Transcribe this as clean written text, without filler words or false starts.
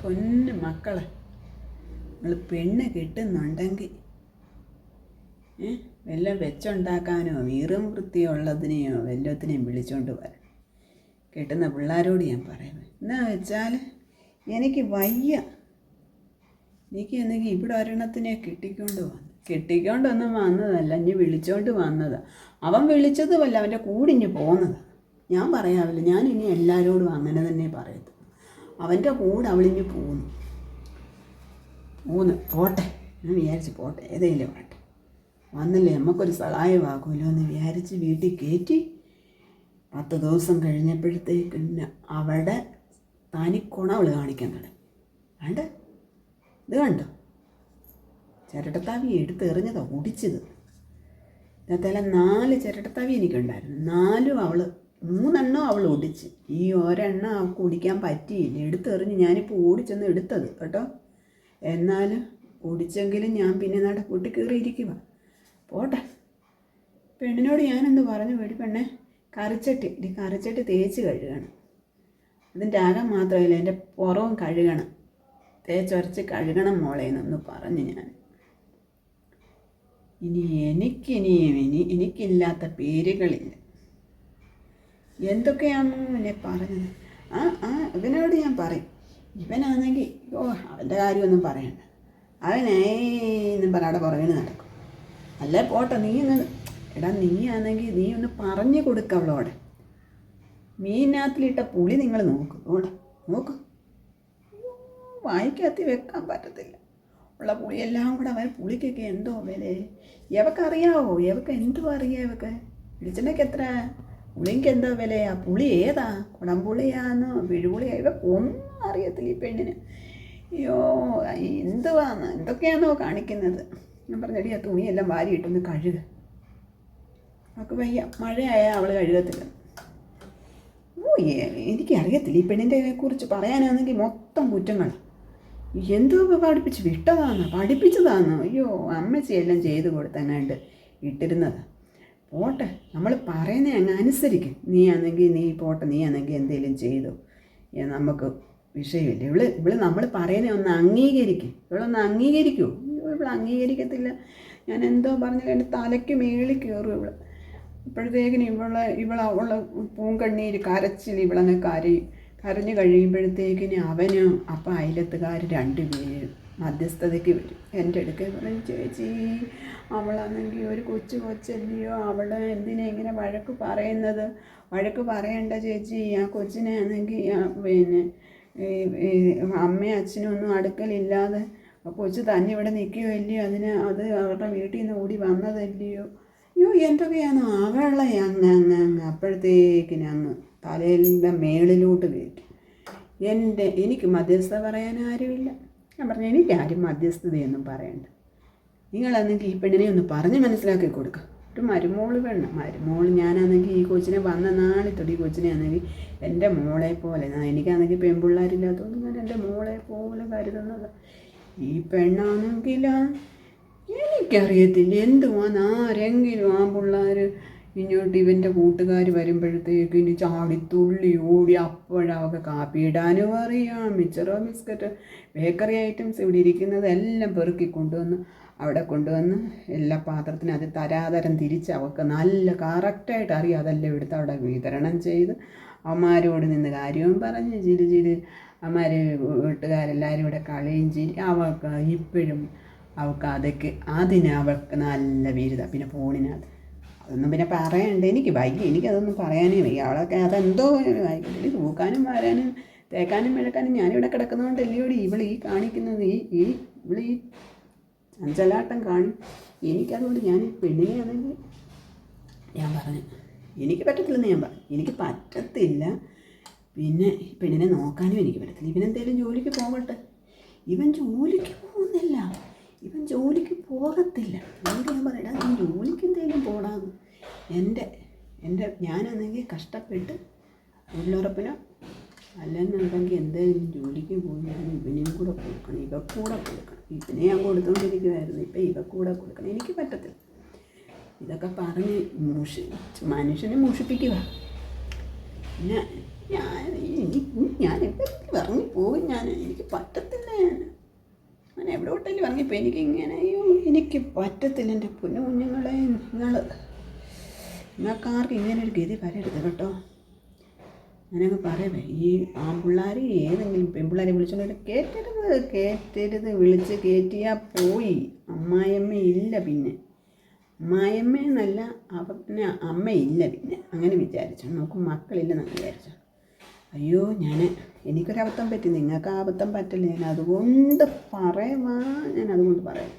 പൊന്ന് മക്കളെ, നിങ്ങൾ പെണ്ണ് കിട്ടുന്നുണ്ടെങ്കിൽ വല്ല വെച്ചുണ്ടാക്കാനോ വീറും വൃത്തിയുള്ളതിനെയോ വല്ലത്തിനെയും വിളിച്ചുകൊണ്ട് വരാം. കിട്ടുന്ന പിള്ളേരോട് ഞാൻ പറയുന്നത് എന്നാ വെച്ചാൽ എനിക്ക് വയ്യ. എനിക്ക് എന്നെങ്കിൽ ഇവിടെ ഒരെണ്ണത്തിനെ കെട്ടിക്കൊണ്ടൊന്നും വന്നതല്ല, ഇനി വിളിച്ചോണ്ട് വന്നതാണ്. അവൻ വിളിച്ചതുമല്ല, അവൻ്റെ കൂടിഞ്ഞ് പോകുന്നതാണ്. ഞാൻ പറയാവില്ല, ഞാൻ ഇനി എല്ലാവരോടും അങ്ങനെ തന്നെ പറയത്തു. അവൻ്റെ കൂടെ അവളിഞ്ഞ് പോന്നു പോട്ടെ. ഞാൻ വിചാരിച്ച് പോട്ടെ, ഏതെങ്കിലും വേട്ടെ, വന്നില്ലേ നമുക്കൊരു സഹായമാകുമല്ലോ എന്ന് വിചാരിച്ച് വീട്ടിൽ കയറ്റി. 10 ദിവസം കഴിഞ്ഞപ്പോഴത്തേക്ക് അവളുടെ തനിക്കുണ അവൾ കാണിക്കാൻ തുടങ്ങി. വേണ്ട, ഇത് കണ്ടോ, ചിരട്ടത്താവി എടുത്തെറിഞ്ഞതാ ഒടിച്ചത്. ഇന്നത്തെ 4 ചിരട്ടത്താവി എനിക്കുണ്ടായിരുന്നു. 3 അവൾ ഒടിച്ച്. ഈ ഒരെണ്ണം അവൾക്ക് ഒടിക്കാൻ പറ്റിയില്ല, എടുത്തെറിഞ്ഞ്. ഞാനിപ്പോൾ ഓടിച്ചെന്ന് എടുത്തത് കേട്ടോ. എന്നാലും ഒടിച്ചെങ്കിലും ഞാൻ പിന്നെ പൊട്ടി കയറിയിരിക്കുക. പോട്ടെ. പെണ്ണിനോട് ഞാനെന്ത് പറഞ്ഞു, പെണ്ണെ കറിച്ചട്ടി തേച്ച് കഴുകണം. അതിൻ്റെ അകം മാത്രമല്ല, എൻ്റെ പുറവും കഴുകണം, തേച്ചൊരച്ച് കഴുകണം മോളേന്നൊന്ന് പറഞ്ഞു ഞാൻ. എനിക്കില്ലാത്ത പേരുകളില്ല. എന്തൊക്കെയാണെന്ന് എന്നെ പറഞ്ഞത്. ഇവനോട് ഞാൻ പറയും. ഇവനാണെങ്കിൽ അവൻ്റെ കാര്യമൊന്നും പറയണ്ട. അവനേന്നും പറഞ്ഞ അവിടെ പുറകിന് നടക്കും. അല്ലേ പോട്ടെ, നീയാണെങ്കിൽ നീ ഒന്ന് പറഞ്ഞു കൊടുക്ക അവളോടെ. മീനകത്തിലിട്ട പുളി നിങ്ങൾ നോക്ക്. വായിക്കകത്തി വെക്കാൻ പറ്റത്തില്ല. ഉള്ള പുളിയെല്ലാം കൂടെ അവൻ പുളിക്കൊക്കെ എന്തോ വില. ഇവക്കറിയാവോ? എന്തോ അറിയാം. വെളിച്ചെണ്ണയ്ക്ക് എത്ര, പുളിക്ക് എന്തോ വിലയാ? പുളി ഏതാ? കുടംപുളിയാന്നോ പിഴുപുളിയാ? ഇവക്കൊന്നും അറിയത്തില്ല ഈ പെണ്ണിന്. അയ്യോ, എന്തൊക്കെയാണോ കാണിക്കുന്നത്. ഞാൻ പറഞ്ഞടി, ആ തുണിയെല്ലാം വാരിയിട്ടൊന്ന് കഴുക. അവൾക്ക് വയ്യ, മഴയായാൽ അവൾ കഴുകത്തില്ല. എനിക്കറിയത്തില്ല ഈ പെണ്ണിൻ്റെ കുറിച്ച് പറയാനാണെങ്കിൽ മൊത്തം കുറ്റങ്ങൾ. എന്തോ പഠിപ്പിച്ചതാണോ? അയ്യോ, അമ്മച്ചി എല്ലാം ചെയ്ത് കൊടുത്തങ്ങാണ്ട് ഇട്ടിരുന്നതാണ്. പോട്ടെ, നമ്മൾ പറയുന്നത് അങ്ങ് അനുസരിക്കും. നീ ആണെങ്കിൽ എന്തെങ്കിലും ചെയ്തു, നമുക്ക് വിഷയമില്ല. ഇവള് നമ്മൾ പറയുന്നത് ഒന്ന് അംഗീകരിക്കും. ഇവളൊന്ന് അംഗീകരിക്കുമോ? ഇവൾ അംഗീകരിക്കത്തില്ല. ഞാൻ എന്തോ പറഞ്ഞു കഴിഞ്ഞ് തലയ്ക്ക് മേളിൽ കയറും ഇവൾ. അപ്പോഴത്തേക്കിന് അവളുടെ പൂങ്കണ്ണീര് കരച്ചിൽ ഇവളങ്ങ് കരഞ്ഞ് കഴിയുമ്പോഴത്തേക്കിന് അപ്പം അയലത്തുകാർ 2 പേര് മധ്യസ്ഥതയ്ക്ക് വരും. എൻ്റെ അടുക്കൽ പറയും, ചേച്ചി അവളാണെങ്കിൽ ഒരു കൊച്ചല്ലയോ, അവളെ എന്തിനാ ഇങ്ങനെ വഴക്ക് പറയുന്നത്? വഴക്ക് പറയണ്ട ചേച്ചി. ആ കൊച്ചിനെ ആണെങ്കിൽ പിന്നെ അമ്മയും അച്ഛനും ഒന്നും അടുക്കലില്ലാതെ കൊച്ച് തന്നെ ഇവിടെ നിൽക്കുകയോ ഇല്ലയോ, അത് അവരുടെ വീട്ടിൽ നിന്ന് ഓടി വന്നതല്ലയോ. അയ്യോ, എന്തൊക്കെയാണോ അവളെ അങ്ങ് അപ്പോഴത്തേക്കിനങ്ങ് തലയിലിൻ്റെ മേളിലോട്ട് കയറ്റി. എനിക്ക് മധ്യസ്ഥത പറയാൻ ആരുമില്ല. ഞാൻ പറഞ്ഞു, എനിക്കാരും മധ്യസ്ഥതയൊന്നും പറയണ്ട. നിങ്ങളാണെങ്കിൽ ഈ പെണ്ണിനെ ഒന്ന് പറഞ്ഞ് മനസ്സിലാക്കി കൊടുക്കുക. ഒരു മരുമോൾ ഞാനാണെങ്കിൽ ഈ കൊച്ചിനെ വന്ന നാളിത്തൊട്ട് ഈ കൊച്ചിനെ ആണെങ്കിൽ എൻ്റെ മോളെ പോലെ, എനിക്കാണെങ്കിൽ പെൺപിള്ളേരില്ലാത്തതുകൊണ്ട് ഞാൻ എൻ്റെ മോളെ പോലെ കരുതുന്നത്. ഈ പെണ്ണാണെങ്കിൽ എനിക്കറിയത്തില്ല എന്തുവാന്ന്. ആരെങ്കിലും ആ പിള്ളേർ ഇങ്ങോട്ട് ഇവൻ്റെ കൂട്ടുകാർ വരുമ്പോഴത്തേക്ക് ഇനി ചാടിത്തുള്ളി ഓടി അപ്പോഴവർക്ക് കാപ്പി ഇടാനും അറിയാം. മിച്ചറോ ബിസ്ക്കറ്റ് ബേക്കറി ഐറ്റംസ് ഇവിടെ ഇരിക്കുന്നതെല്ലാം പെറുക്കി അവിടെ കൊണ്ടുവന്ന് എല്ലാ പാത്രത്തിനും അത് തരാതരം തിരിച്ച് അവൾക്ക് നല്ല കറക്റ്റായിട്ട് അറിയാം. അതെല്ലാം എടുത്ത് അവിടെ വിതരണം ചെയ്ത് അമ്മമാരോട് നിന്ന് കാര്യവും പറഞ്ഞ് ചിരി അമ്മമാർ വീട്ടുകാരെല്ലാവരും ഇവിടെ കളിയും ചിരി. അവൾക്ക് ഇപ്പോഴും അവൾക്ക് നല്ല വീരത. പിന്നെ ഫോണിനകത്ത് അതൊന്നും പിന്നെ പറയണ്ട. എനിക്ക് വൈകി, എനിക്കതൊന്നും പറയാനേ വയ്യ. അവളൊക്കെ അതെന്തോ വൈകിട്ട് തൂക്കാനും വാരാനും തേക്കാനും മെഴുക്കാനും ഞാനിവിടെ കിടക്കുന്നതുകൊണ്ടല്ലോടി ഇവൾ ഈ കാണിക്കുന്നത്. ഇവൾ ഈ ചഞ്ചലാട്ടം കാണും. എനിക്കതുകൊണ്ട് ഞാൻ പെണ്ണിനെ ആണെങ്കിൽ ഞാൻ പറഞ്ഞു എനിക്ക് പറ്റത്തില്ലെന്ന് ഞാൻ പറഞ്ഞു. എനിക്ക് പറ്റത്തില്ല. പിന്നെ പെണ്ണിനെ നോക്കാനും എനിക്ക് പറ്റത്തില്ല. ഇവനെന്തേലും ജോലിക്ക് പോകട്ടെ. ഇവൻ ജോലിക്ക് പോകുന്നില്ല, ഇവൻ ജോലിക്ക് പോകത്തില്ല. എന്നോട് ഞാൻ പറയടാ, നീ ജോലിക്ക് എന്തെങ്കിലും പോടാന്ന്. ഞാനാണെങ്കിൽ കഷ്ടപ്പെട്ട് തൊഴിലുറപ്പിനോ അല്ലെന്നുണ്ടെങ്കിൽ എന്തെങ്കിലും ജോലിക്ക് പോയി ഞാൻ ഇവനെയും കൂടെ കൊടുക്കണം, ഇവക്കൂടെ കൊടുക്കണം. ഇവനെ ഞാൻ കൊടുത്തുകൊണ്ടിരിക്കുമായിരുന്നു, ഇപ്പം ഇവക്കൂടെ കൊടുക്കണം. എനിക്ക് പറ്റത്തില്ല. ഇതൊക്കെ പറഞ്ഞ് മനുഷ്യനെ മുഷിപ്പിക്കുക. പിന്നെ ഞാൻ എവിടെയെങ്കിലും ഇറങ്ങിപ്പോകും. എനിക്ക് പറ്റത്തില്ല. ഞാൻ എവിടോട്ടെങ്കിലും ഇറങ്ങിപ്പോൾ എനിക്കിങ്ങനെ അയ്യോ എനിക്ക് പറ്റത്തില്ല. എൻ്റെ പൊന്നു കുഞ്ഞുങ്ങളെ, നിങ്ങൾക്കാർക്കും ഇങ്ങനെ ഒരു ഗതി വരരുത് കേട്ടോ. ഞാനങ്ങ് പറയവേ, ഈ ആൺപിള്ളേർ ഏതെങ്കിലും പെൺപിള്ളേരെ വിളിച്ചുകൊണ്ട് കയറ്റരുത്. വിളിച്ച് കയറ്റിയാൽ പോയി. അമ്മായിയമ്മ ഇല്ല, പിന്നെ അമ്മായിയമ്മയെന്നല്ല, അവന് അമ്മയില്ല. പിന്നെ അങ്ങനെ വിചാരിച്ചു നോക്കും, മക്കളില്ലെന്ന് വിചാരിച്ചു. അയ്യോ എനിക്കൊരബദ്ധം പറ്റി, നിങ്ങൾക്ക് ആ അബദ്ധം പറ്റില്ല. ഞാൻ അതുകൊണ്ട് പറയാം.